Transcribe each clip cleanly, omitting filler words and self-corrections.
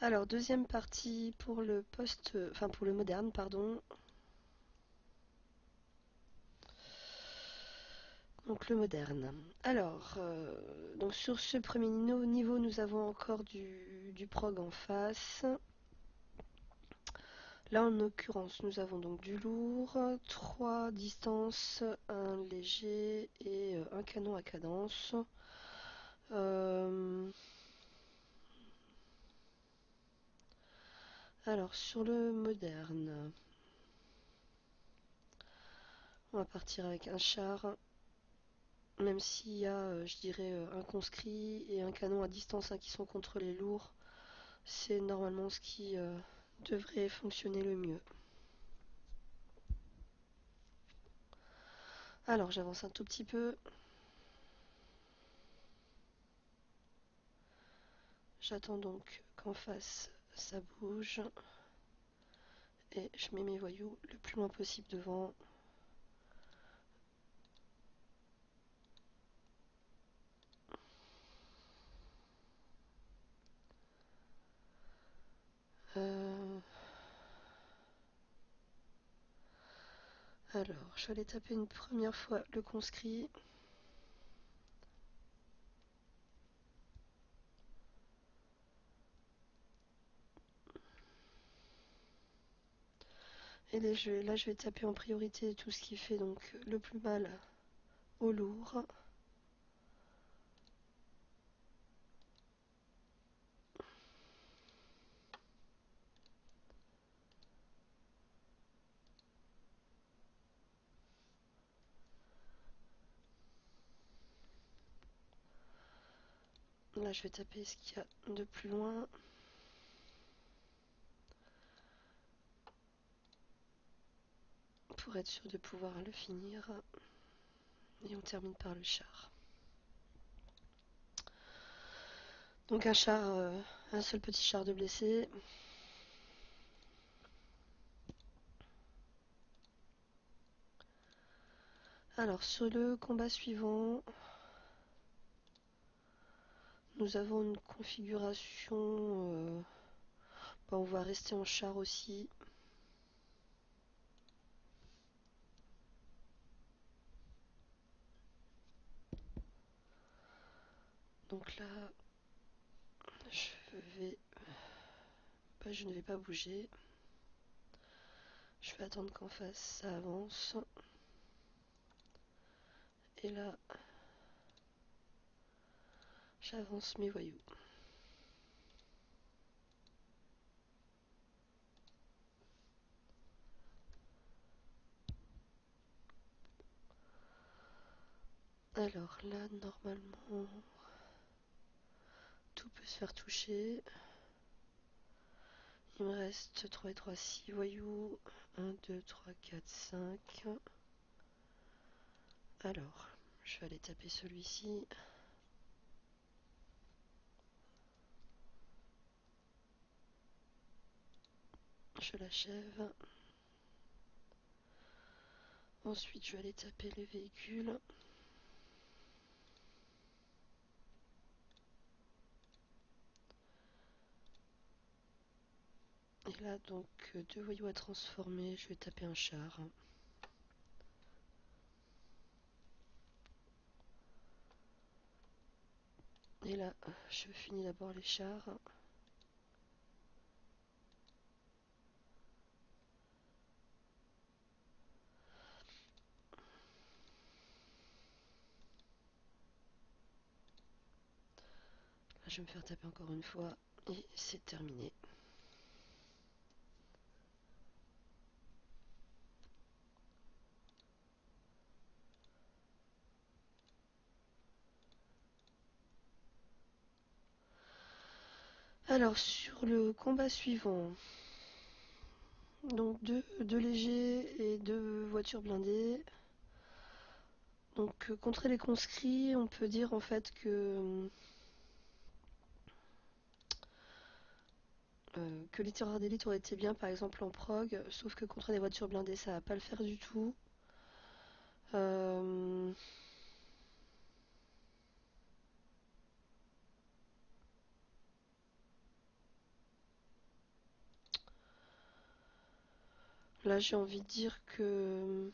Alors, deuxième partie pour le enfin pour le moderne, pardon. Donc le moderne. Alors, donc sur ce premier niveau, nous avons encore du prog en face. Là, en l'occurrence, nous avons donc du lourd, 3 distances, un léger et un canon à cadence. Euh, alors, sur le moderne, on va partir avec un char, même s'il y a, je dirais, un conscrit et un canon à distance qui sont contre les lourds. C'est normalement ce qui devrait fonctionner le mieux. Alors, j'avance un tout petit peu. J'attends donc qu'en face ça bouge et je mets mes voyous le plus loin possible devant. Euh, Alors, je vais aller taper une première fois le conscrit. Et là, je vais taper en priorité tout ce qui fait donc le plus mal au lourd. Là, je vais taper ce qu'il y a de plus loin. Pour être sûr de pouvoir le finir. Et on termine par le char. Donc un seul petit char de blessé. Alors sur le combat suivant, nous avons une configuration. On va rester en char aussi. Donc là, je ne vais pas bouger. Je vais attendre qu'en face ça avance. Et là, j'avance mes voyous. Alors là, normalement, tout peut se faire toucher. Il me reste 3 et 3, 6 voyous. 1, 2, 3, 4, 5. Alors, je vais aller taper celui-ci. Je l'achève. Ensuite, je vais aller taper les véhicules. Et là, donc, deux voyous à transformer. Je vais taper un char. Et là, je finis d'abord les chars. Là, je vais me faire taper encore une fois. Et c'est terminé. Alors, sur le combat suivant, donc deux légers et deux voitures blindées. Donc, contre les conscrits, on peut dire en fait que les tireurs d'élite auraient été bien par exemple en prog, sauf que contre des voitures blindées, ça va pas le faire du tout. Euh, Là, j'ai envie de dire que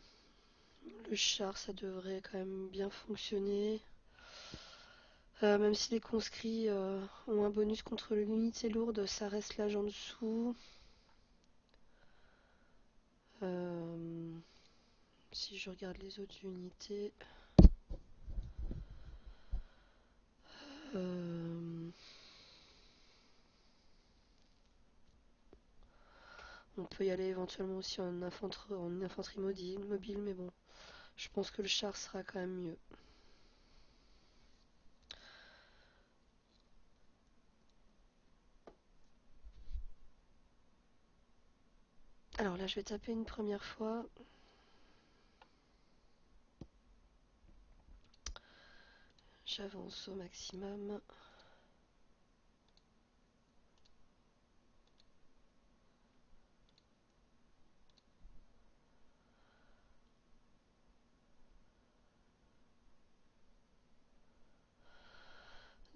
le char, ça devrait quand même bien fonctionner. Même si les conscrits ont un bonus contre l'unité lourde, ça reste l'âge en dessous. Euh, Si je regarde les autres unités, euh, on peut y aller éventuellement aussi en infanterie mobile, mais bon, je pense que le char sera quand même mieux. Alors là, je vais taper une première fois. J'avance au maximum.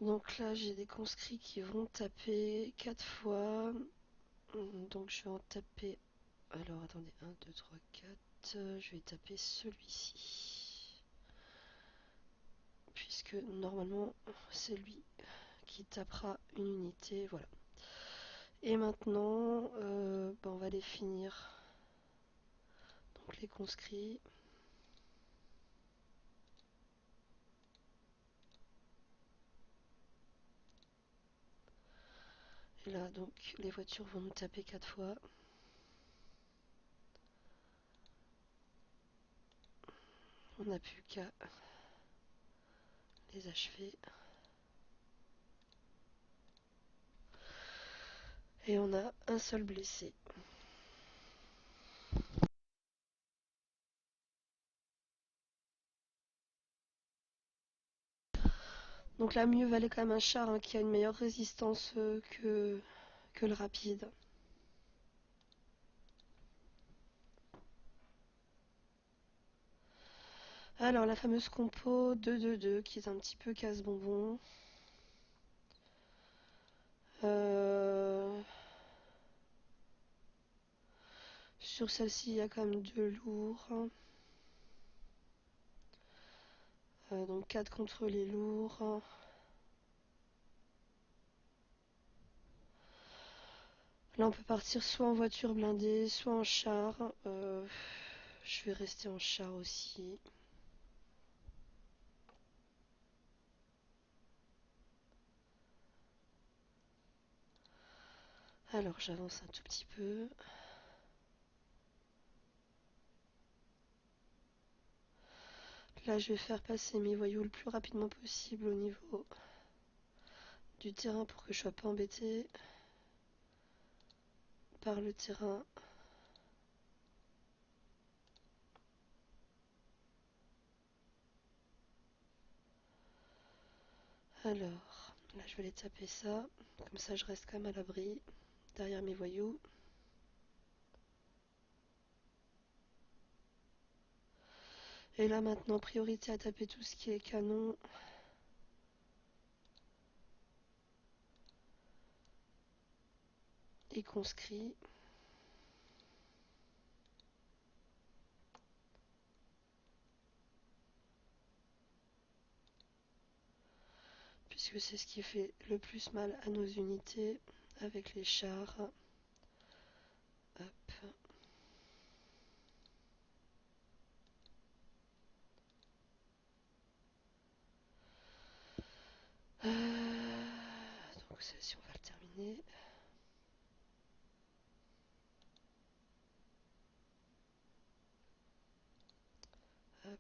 Donc là, j'ai des conscrits qui vont taper 4 fois. Donc je vais en taper. Alors attendez, 1, 2, 3, 4. Je vais taper celui-ci. Puisque normalement, c'est lui qui tapera une unité. Voilà. Et maintenant, on va les finir. Donc les conscrits. Et là, donc, les voitures vont nous taper 4 fois. On n'a plus qu'à les achever. Et on a un seul blessé. Donc là, mieux valait quand même un char hein, qui a une meilleure résistance que le rapide. Alors, la fameuse compo 2-2-2 qui est un petit peu casse-bonbon. Euh, Sur celle-ci, il y a quand même 2 lourds. Donc 4 contre les lourds. Là, on peut partir soit en voiture blindée, soit en char. Je vais rester en char aussi. Alors, j'avance un tout petit peu. Là, je vais faire passer mes voyous le plus rapidement possible au niveau du terrain pour que je sois pas embêté par le terrain. Alors, là, je vais aller taper ça. Comme ça, je reste quand même à l'abri derrière mes voyous. Et là, maintenant, priorité à taper tout ce qui est canon. Et conscrit. Puisque c'est ce qui fait le plus mal à nos unités avec les chars. Hop. Donc celle-ci, on va le terminer. Hop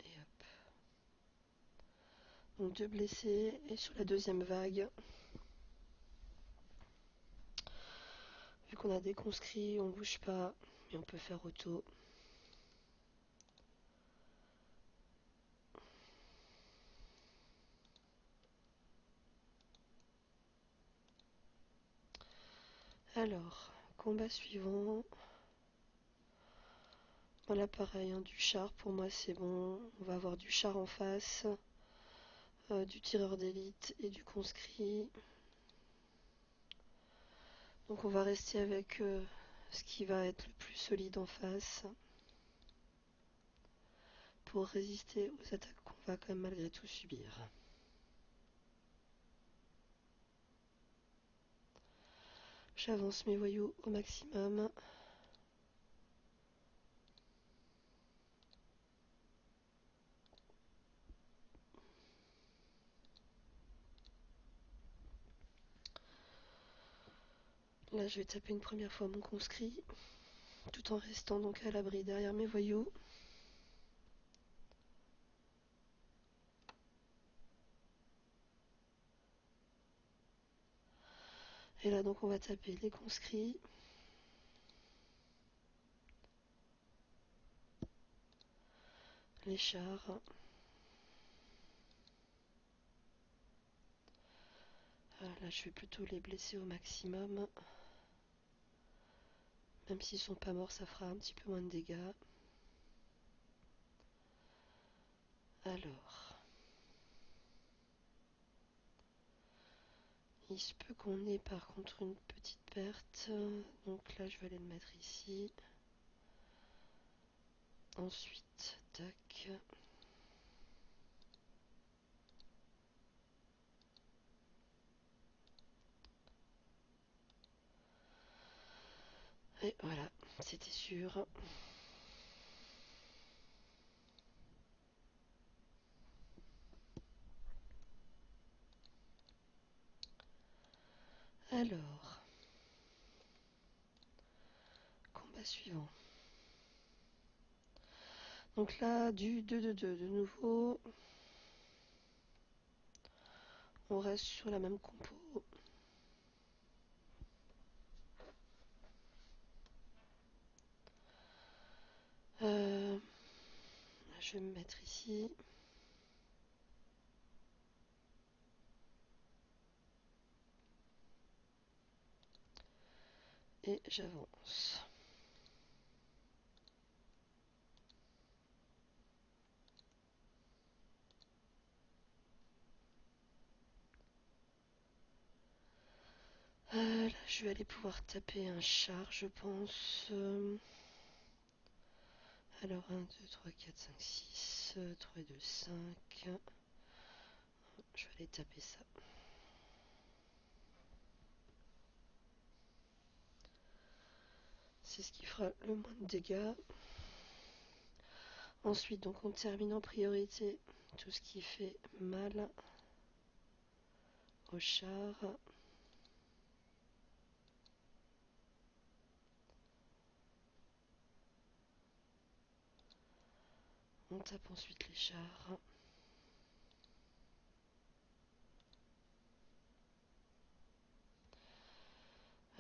et hop. Donc 2 blessés et sur la deuxième vague. Vu qu'on a des conscrits, on bouge pas, mais on peut faire auto. Alors, combat suivant. Voilà, pareil, hein, du char, pour moi c'est bon. On va avoir du char en face, du tireur d'élite et du conscrit. Donc on va rester avec ce qui va être le plus solide en face pour résister aux attaques qu'on va quand même malgré tout subir. J'avance mes voyous au maximum. Là, je vais taper une première fois mon conscrit, tout en restant donc à l'abri derrière mes voyous. Et là, donc, on va taper les conscrits. Les chars. Là, je vais plutôt les blesser au maximum. Même s'ils sont pas morts, ça fera un petit peu moins de dégâts. Alors, il se peut qu'on ait par contre une petite perte. Donc là, je vais aller le mettre ici. Ensuite, tac. Et voilà, c'était sûr. Alors, combat suivant. Donc là, du 2-2-2 de nouveau. On reste sur la même compo. Je vais me mettre ici. Et j'avance. Là, je vais aller pouvoir taper un char, je pense. Alors, 1, 2, 3, 4, 5, 6. 3 et 2, 5. Je vais aller taper ça. C'est ce qui fera le moins de dégâts. Ensuite, donc, on termine en priorité tout ce qui fait mal au char. On tape ensuite les chars.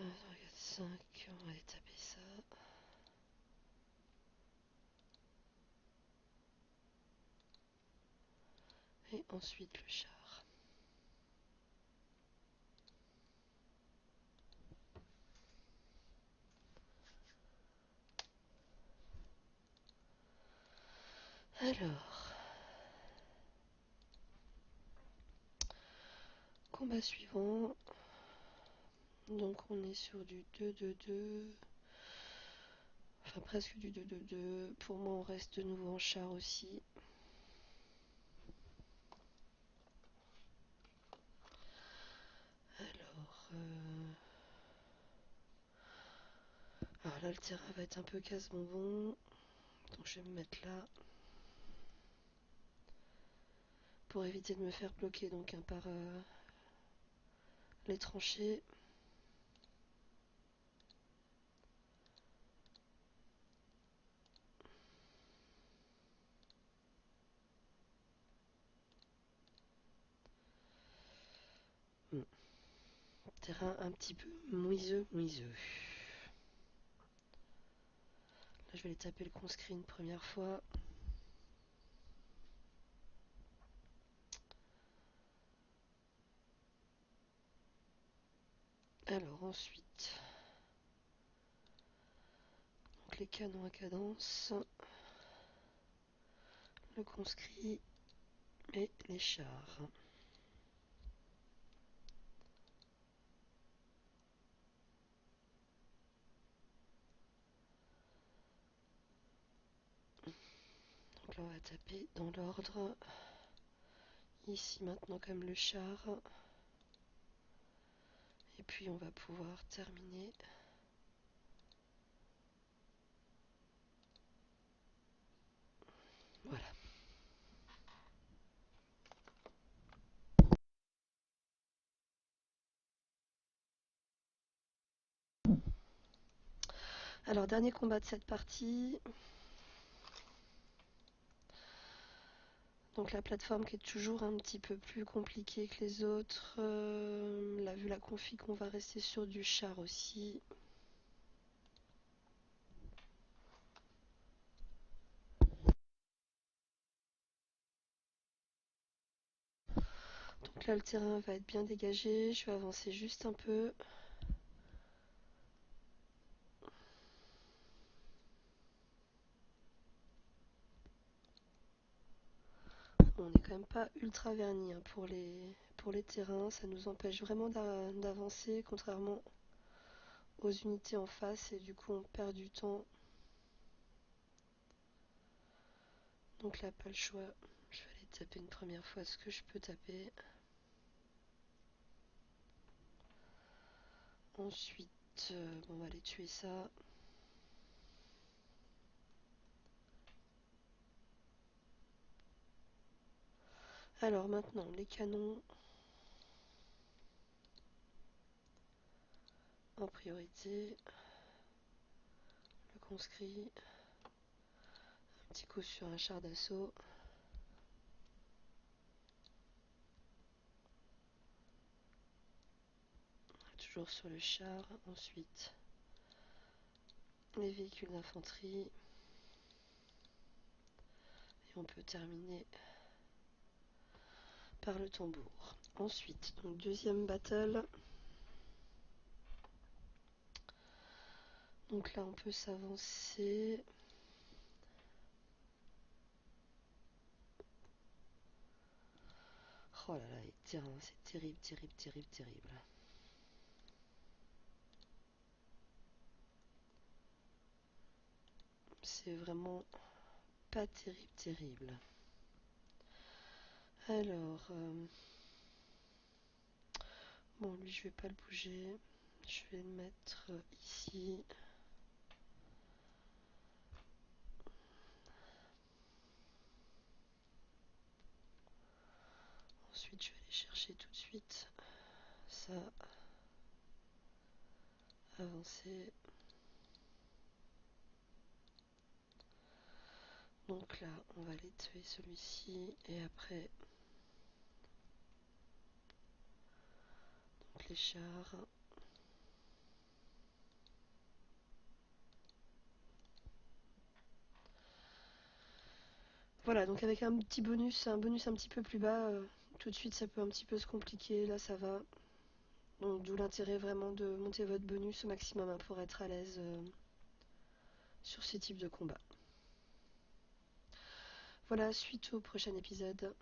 1, 2, 3, 4, 5. On va aller taper ça. Et ensuite le char. Alors, combat suivant. Donc on est sur du 2-2-2. Enfin presque du 2-2-2. Pour moi on reste de nouveau en char aussi. Alors là le terrain va être un peu casse-bonbon. Donc je vais me mettre là. Pour éviter de me faire bloquer donc par les tranchées. Terrain un petit peu mouiseux. Là je vais aller taper le conscrit une première fois. Alors ensuite, donc les canons à cadence, le conscrit et les chars. Donc là on va taper dans l'ordre. Ici maintenant comme le char. Et puis on va pouvoir terminer. Voilà. Alors dernier combat de cette partie. Donc la plateforme qui est toujours un petit peu plus compliquée que les autres. Là, vu la config, on va rester sur du char aussi. Donc là, le terrain va être bien dégagé. Je vais avancer juste un peu. On n'est quand même pas ultra verni hein, pour les terrains. Ça nous empêche vraiment d'avancer, contrairement aux unités en face. Et du coup, on perd du temps. Donc là, pas le choix. Je vais aller taper une première fois ce que je peux taper. Ensuite, on va aller tuer ça. Alors maintenant, les canons en priorité. Le conscrit. Un petit coup sur un char d'assaut. Toujours sur le char. Ensuite, les véhicules d'infanterie. Et on peut terminer par le tambour. Ensuite, donc deuxième battle. Donc là, on peut s'avancer. Oh là là, les terrains, c'est terrible, terrible, terrible, terrible. C'est vraiment pas terrible, terrible. Alors, bon, lui, je vais pas le bouger. Je vais le mettre ici. Ensuite, je vais aller chercher tout de suite ça. Avancer. Donc là, on va aller tuer celui-ci et après, donc les chars. Voilà, donc avec un petit bonus, un bonus un petit peu plus bas, tout de suite ça peut un petit peu se compliquer. Là, ça va. Donc d'où l'intérêt vraiment de monter votre bonus au maximum hein, pour être à l'aise sur ces types de combats. Voilà, suite au prochain épisode.